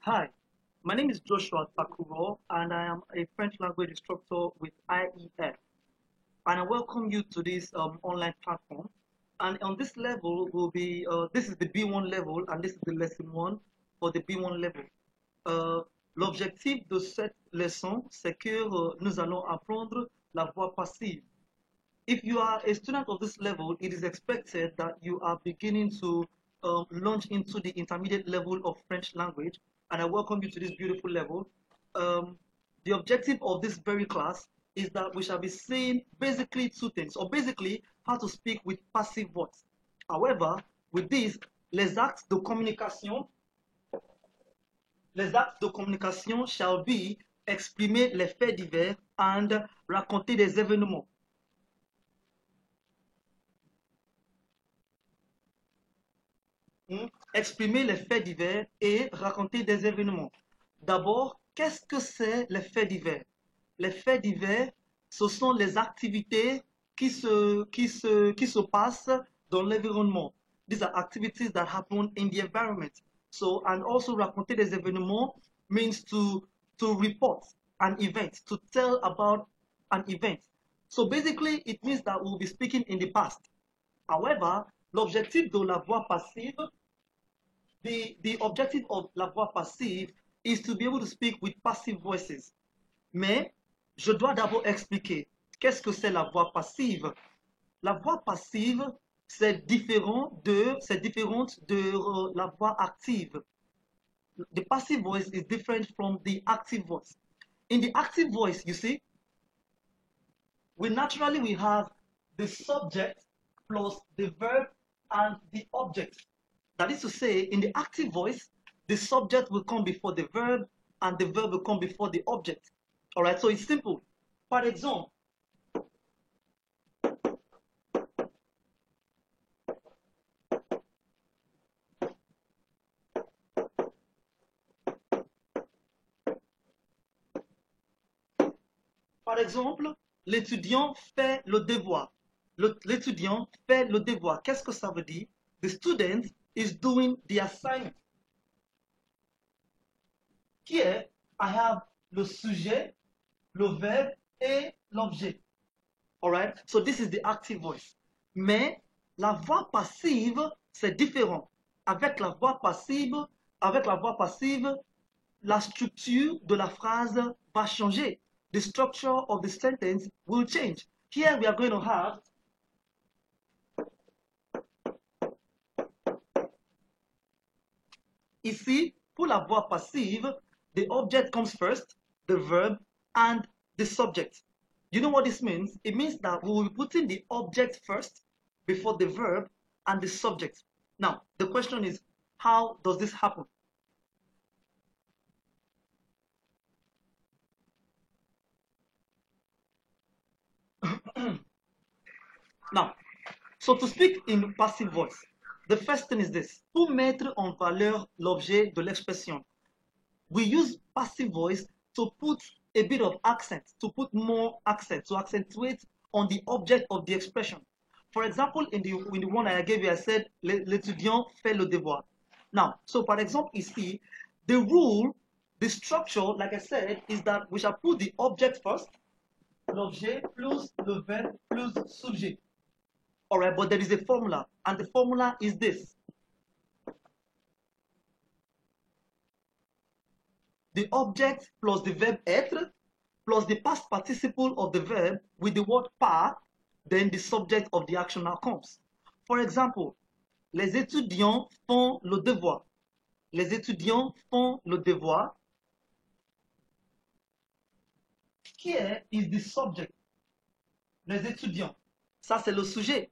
Hi, my name is Joshua Takuro, and I am a French language instructor with IEF. And I welcome you to this online platform. And on this level will be this is the B1 level, and this is the lesson one for the B1 level. L'objectif de cette leçon, c'est que nous allons apprendre la voix passive. If you are a student of this level, it is expected that you are beginning to launch into the intermediate level of French language, and I welcome you to this beautiful level. The objective of this very class is that we shall be seeing basically two things, or basically how to speak with passive voice. However, with this, les actes de communication shall be exprimer les faits divers and raconter des événements. Exprimer les faits divers et raconter des événements. D'abord, qu'est-ce que c'est les faits divers? Les faits divers, ce sont les activités qui se passent dans l'environnement. These are activities that happen in the environment. So, and also raconter des événements means to report an event, to tell about an event. So basically, it means that we'll be speaking in the past. However, l'objectif de la voix passive, the objective of la voix passive is to be able to speak with passive voices. Mais je dois d'abord expliquer qu'est-ce que c'est la voix passive. La voix passive, c'est différente de la voix active. The passive voice is different from the active voice. In the active voice, you see, we have the subject plus the verb and the object. That is to say, in the active voice, the subject will come before the verb and the verb will come before the object. All right, so it's simple. Par exemple, l'étudiant fait le devoir. L'étudiant fait le devoir. Qu'est-ce que ça veut dire? The student is doing the assignment. Qui est? I have le sujet, le verbe et l'objet. All right? So this is the active voice. Mais la voix passive, c'est différent. Avec la voix passive, la structure de la phrase va changer. The structure of the sentence will change. Here we are going to have ici, pour la voix passive, the object comes first, the verb, and the subject. You know what this means? It means that we will be putting the object first before the verb and the subject. Now, the question is, how does this happen? Now, so to speak in passive voice, the first thing is this. Pour mettre en valeur l'objet de l'expression, we use passive voice to put a bit of accent, to put more accent, to accentuate on the object of the expression. For example, in the one I gave you, I said, l'étudiant fait le devoir. Now, so par exemple, ici, the rule, the structure, like I said, is that we shall put the object first, l'objet plus le verbe plus sujet. All right, but there is a formula, and the formula is this. The object plus the verb être plus the past participle of the verb with the word par, then the subject of the action now comes. For example, les étudiants font le devoir. Les étudiants font le devoir. Qui is the subject? Les étudiants. Ça, c'est le sujet.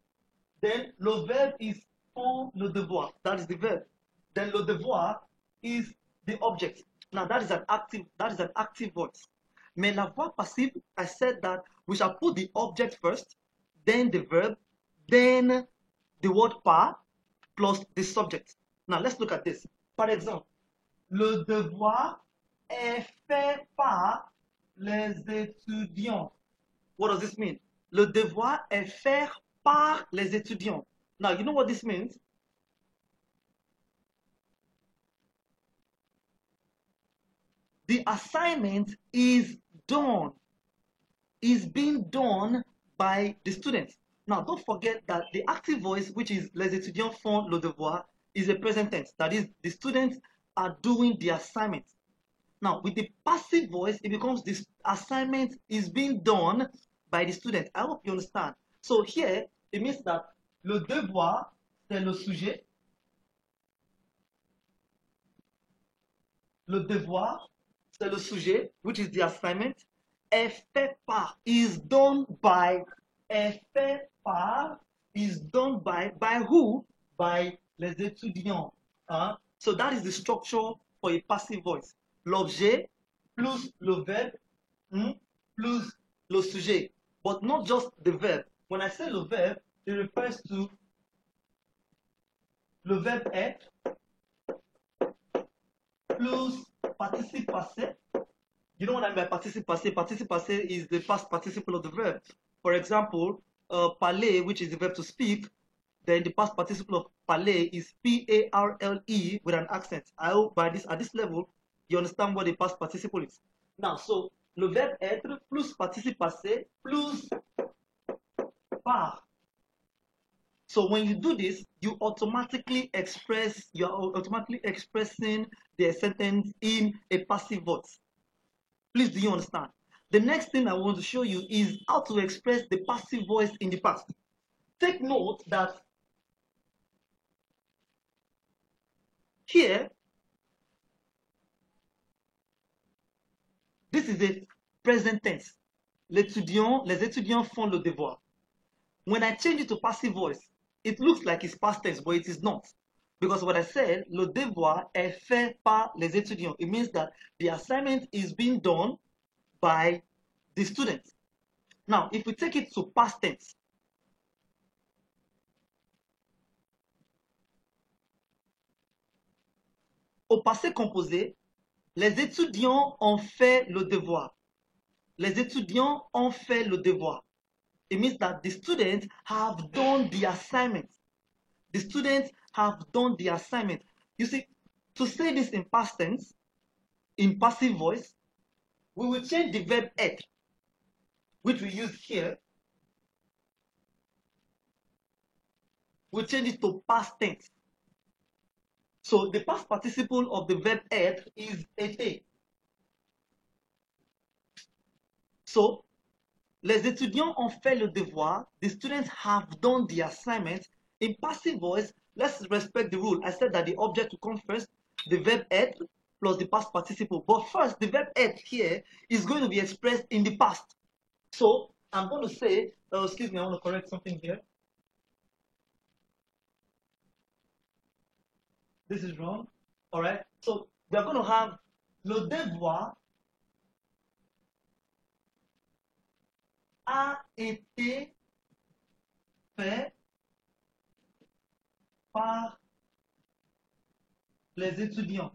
Then le verbe is font le devoir. That is the verb. Then le devoir is the object. Now that is an active voice. Mais la voix passive, I said that we shall put the object first, then the verb, then the word par plus the subject. Now let's look at this. Par exemple, le devoir est fait par les étudiants. What does this mean? Le devoir est fait par les étudiants. Now, you know what this means? assignment is done, is being done by the students. Now, don't forget that the active voice, which is les étudiants font le devoir, is a present tense. That is, the students are doing the assignment. Now, with the passive voice, it becomes this assignment is being done by the student. I hope you understand. So here, it means that le devoir, c'est le sujet. Le devoir, c'est le sujet, which is the assignment. Est fait par, is done by. Est fait par, is done by who? By les étudiants. So that is the structure for a passive voice. L'objet plus le verbe plus le sujet. But not just the verb. When I say le verbe, it refers to le verbe être plus participe passé. You know what I mean by participe passé? Participe passé is the past participle of the verb. For example, parler, which is the verb to speak, then the past participle of parler is P-A-R-L-E with an accent. I hope at this level, you understand what the past participle is. Now, so le verbe être plus participe passé plus par. So when you do this, you're automatically expressing the sentence in a passive voice. Please, do you understand? The next thing I want to show you is how to express the passive voice in the past. Take note that here, this is a present tense. Les étudiants font le devoir. When I change it to passive voice, it looks like it's past tense, but it is not. Because what I said, le devoir est fait par les étudiants. It means that the assignment is being done by the students. Now, if we take it to past tense, au passé composé, les étudiants ont fait le devoir. Les étudiants ont fait le devoir. It means that the students have done the assignment. The students have done the assignment. You see, to say this in past tense, in passive voice, we will change the verb être, which we use here. We'll change it to past tense. So the past participle of the verb être is été. So, les étudiants ont fait le devoir. The students have done the assignment. In passive voice, let's respect the rule. I said that the object will come first, the verb être plus the past participle. But first, the verb être here is going to be expressed in the past. So, I'm going to say, excuse me, I want to correct something here. This is wrong. All right. So, we're going to have le devoir a été fait par les étudiants.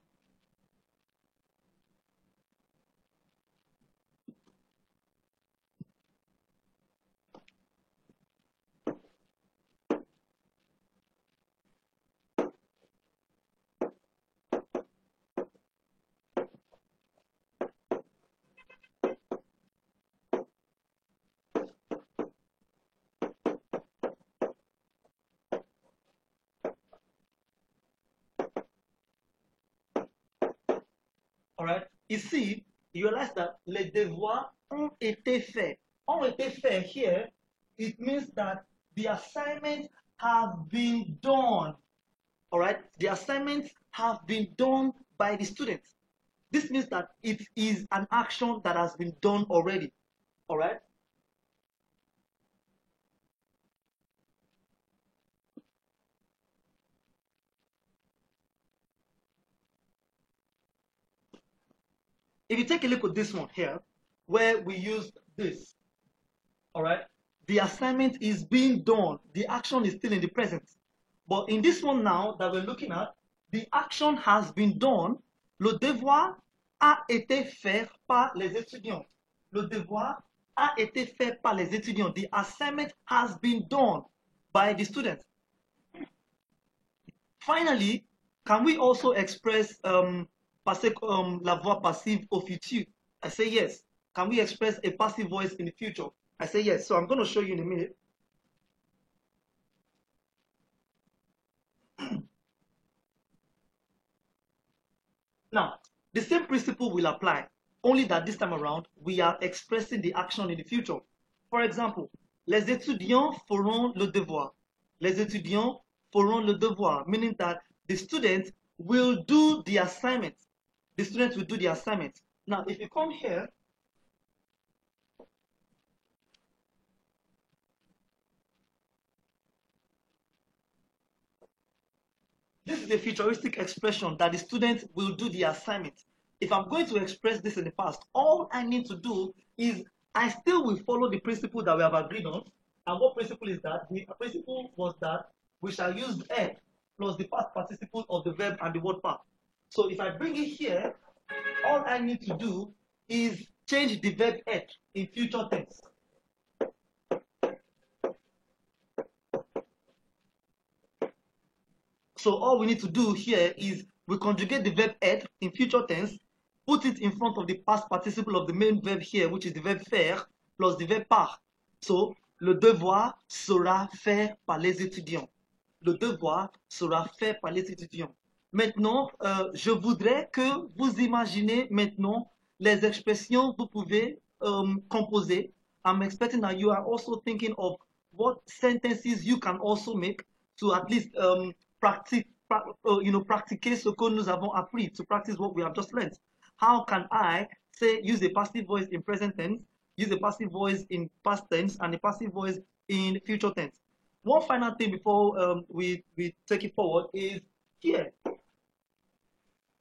All right. Ici, you realize that les devoirs ont été faits. Ont été faits here, it means that the assignments have been done. All right. The assignments have been done by the students. This means that it is an action that has been done already. All right. If you take a look at this one here, where we used this, all right, the assignment is being done. The action is still in the present. But in this one now that we're looking at, the action has been done. Le devoir a été fait par les étudiants. Le devoir a été fait par les étudiants. The assignment has been done by the students. Finally, can we also express passer la voix passive au futur? I say yes. Can we express a passive voice in the future? I say yes. So I'm going to show you in a minute. Now, the same principle will apply, only that this time around, we are expressing the action in the future. For example, les étudiants feront le devoir. Les étudiants feront le devoir, meaning that the students will do the assignment. The students will do the assignment. Now, if you come here, this is a futuristic expression that the student will do the assignment. If I'm going to express this in the past, all I need to do is I still will follow the principle that we have agreed on. And what principle is that? The principle was that we shall use "ed" plus the past participle of the verb and the word part. So if I bring it here, all I need to do is change the verb "ed" in future tense. So all we need to do here is we conjugate the verb "être" in future tense, put it in front of the past participle of the main verb here, which is the verb faire, plus the verb par. So, le devoir sera fait par les étudiants. Le devoir sera fait par les étudiants. Maintenant, je voudrais que vous imaginez maintenant les expressions que vous pouvez composer. I'm expecting that you are also thinking of what sentences you can also make to at least pratiquer ce que nous avons appris, to practice what we have just learned. How can I say use a passive voice in present tense, use a passive voice in past tense, and a passive voice in future tense? One final thing before we take it forward is here,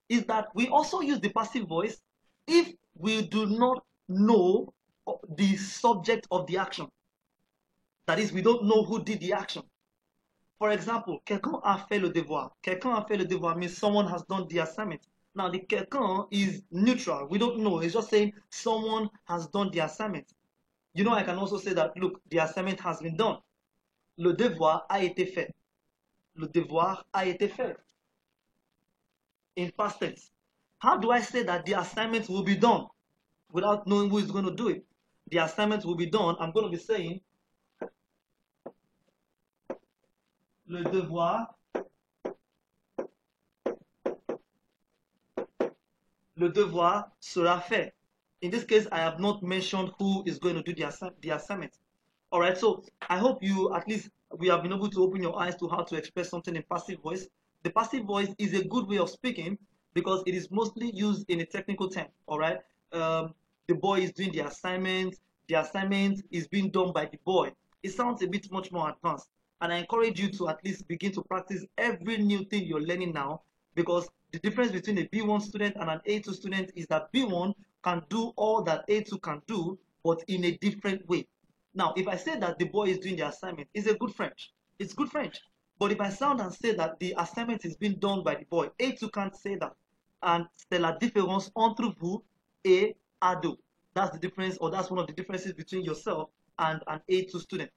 is that we also use the passive voice if we do not know the subject of the action. That is, we don't know who did the action. For example, quelqu'un a fait le devoir. Quelqu'un a fait le devoir means someone has done the assignment. Now, the quelqu'un is neutral. We don't know. It's just saying someone has done the assignment. You know, I can also say that, look, the assignment has been done. Le devoir a été fait. Le devoir a été fait. In past tense. How do I say that the assignment will be done without knowing who is going to do it? The assignment will be done. I'm going to be saying le devoir, le devoir sera fait. In this case, I have not mentioned who is going to do the assignment. All right, so I hope you at least we have been able to open your eyes to how to express something in passive voice. The passive voice is a good way of speaking because it is mostly used in a technical term. All right, the boy is doing the assignment. The assignment is being done by the boy. It sounds a bit much more advanced, and I encourage you to at least begin to practice every new thing you're learning now, because the difference between a B1 student and an A2 student is that B1 can do all that A2 can do, but in a different way. Now, if I say that the boy is doing the assignment, it's a good French. It's good French. But if I sound and say that the assignment is being done by the boy, A2 can't say that. And c'est la différence entre vous et A2. That's the difference, or that's one of the differences between yourself and an A2 student.